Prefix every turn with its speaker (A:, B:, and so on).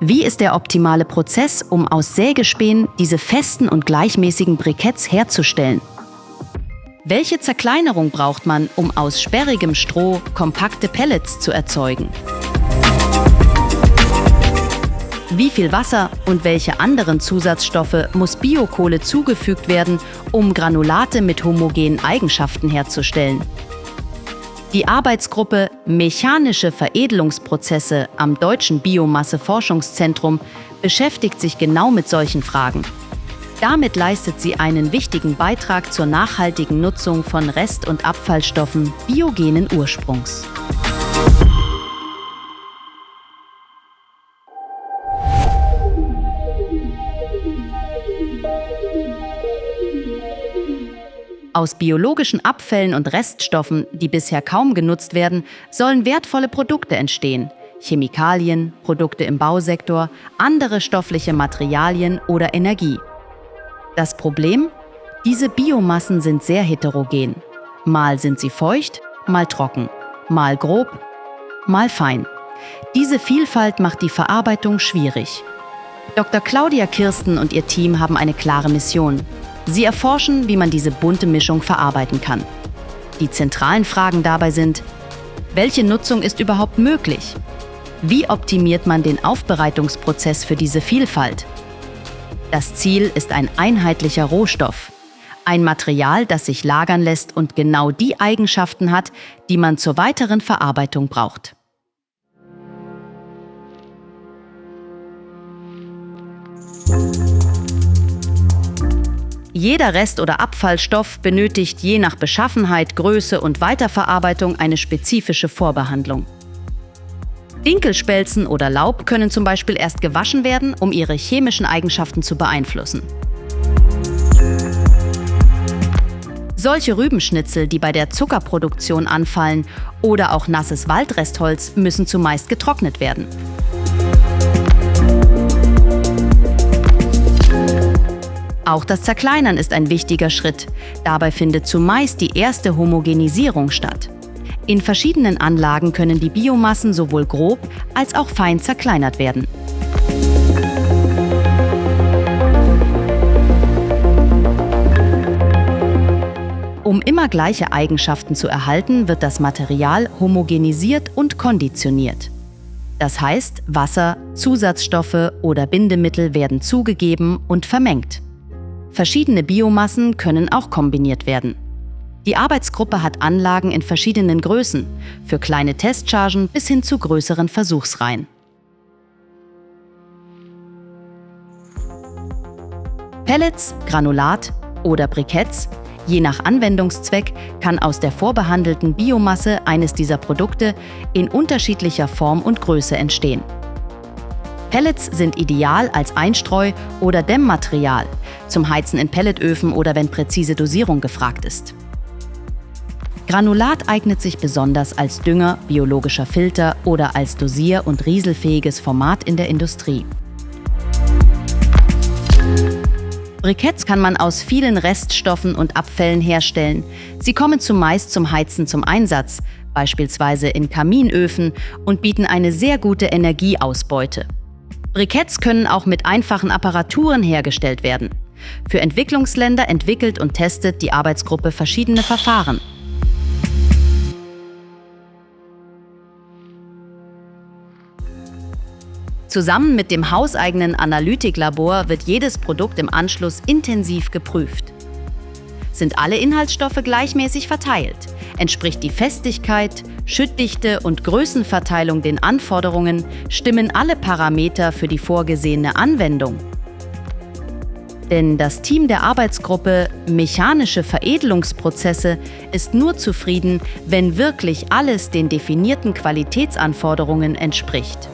A: Wie ist der optimale Prozess, um aus Sägespänen diese festen und gleichmäßigen Briketts herzustellen? Welche Zerkleinerung braucht man, um aus sperrigem Stroh kompakte Pellets zu erzeugen? Wie viel Wasser und welche anderen Zusatzstoffe muss Biokohle zugefügt werden, um Granulate mit homogenen Eigenschaften herzustellen? Die Arbeitsgruppe Mechanische Veredelungsprozesse am Deutschen Biomasseforschungszentrum beschäftigt sich genau mit solchen Fragen. Damit leistet sie einen wichtigen Beitrag zur nachhaltigen Nutzung von Rest- und Abfallstoffen biogenen Ursprungs. Aus biologischen Abfällen und Reststoffen, die bisher kaum genutzt werden, sollen wertvolle Produkte entstehen. Chemikalien, Produkte im Bausektor, andere stoffliche Materialien oder Energie. Das Problem? Diese Biomassen sind sehr heterogen. Mal sind sie feucht, mal trocken, mal grob, mal fein. Diese Vielfalt macht die Verarbeitung schwierig. Dr. Claudia Kirsten und ihr Team haben eine klare Mission. Sie erforschen, wie man diese bunte Mischung verarbeiten kann. Die zentralen Fragen dabei sind: Welche Nutzung ist überhaupt möglich? Wie optimiert man den Aufbereitungsprozess für diese Vielfalt? Das Ziel ist ein einheitlicher Rohstoff. Ein Material, das sich lagern lässt und genau die Eigenschaften hat, die man zur weiteren Verarbeitung braucht. Jeder Rest- oder Abfallstoff benötigt je nach Beschaffenheit, Größe und Weiterverarbeitung eine spezifische Vorbehandlung. Dinkelspelzen oder Laub können zum Beispiel erst gewaschen werden, um ihre chemischen Eigenschaften zu beeinflussen. Solche Rübenschnitzel, die bei der Zuckerproduktion anfallen, oder auch nasses Waldrestholz müssen zumeist getrocknet werden. Auch das Zerkleinern ist ein wichtiger Schritt. Dabei findet zumeist die erste Homogenisierung statt. In verschiedenen Anlagen können die Biomassen sowohl grob als auch fein zerkleinert werden. Um immer gleiche Eigenschaften zu erhalten, wird das Material homogenisiert und konditioniert. Das heißt, Wasser, Zusatzstoffe oder Bindemittel werden zugegeben und vermengt. Verschiedene Biomassen können auch kombiniert werden. Die Arbeitsgruppe hat Anlagen in verschiedenen Größen, für kleine Testchargen bis hin zu größeren Versuchsreihen. Pellets, Granulat oder Briketts, je nach Anwendungszweck, kann aus der vorbehandelten Biomasse eines dieser Produkte in unterschiedlicher Form und Größe entstehen. Pellets sind ideal als Einstreu- oder Dämmmaterial, zum Heizen in Pelletöfen oder wenn präzise Dosierung gefragt ist. Granulat eignet sich besonders als Dünger, biologischer Filter oder als dosier- und rieselfähiges Format in der Industrie. Briketts kann man aus vielen Reststoffen und Abfällen herstellen. Sie kommen zumeist zum Heizen zum Einsatz, beispielsweise in Kaminöfen, und bieten eine sehr gute Energieausbeute. Briketts können auch mit einfachen Apparaturen hergestellt werden. Für Entwicklungsländer entwickelt und testet die Arbeitsgruppe verschiedene Verfahren. Zusammen mit dem hauseigenen Analytiklabor wird jedes Produkt im Anschluss intensiv geprüft. Sind alle Inhaltsstoffe gleichmäßig verteilt? Entspricht die Festigkeit, Schüttdichte und Größenverteilung den Anforderungen? Stimmen alle Parameter für die vorgesehene Anwendung? Denn das Team der Arbeitsgruppe Mechanische Veredelungsprozesse ist nur zufrieden, wenn wirklich alles den definierten Qualitätsanforderungen entspricht.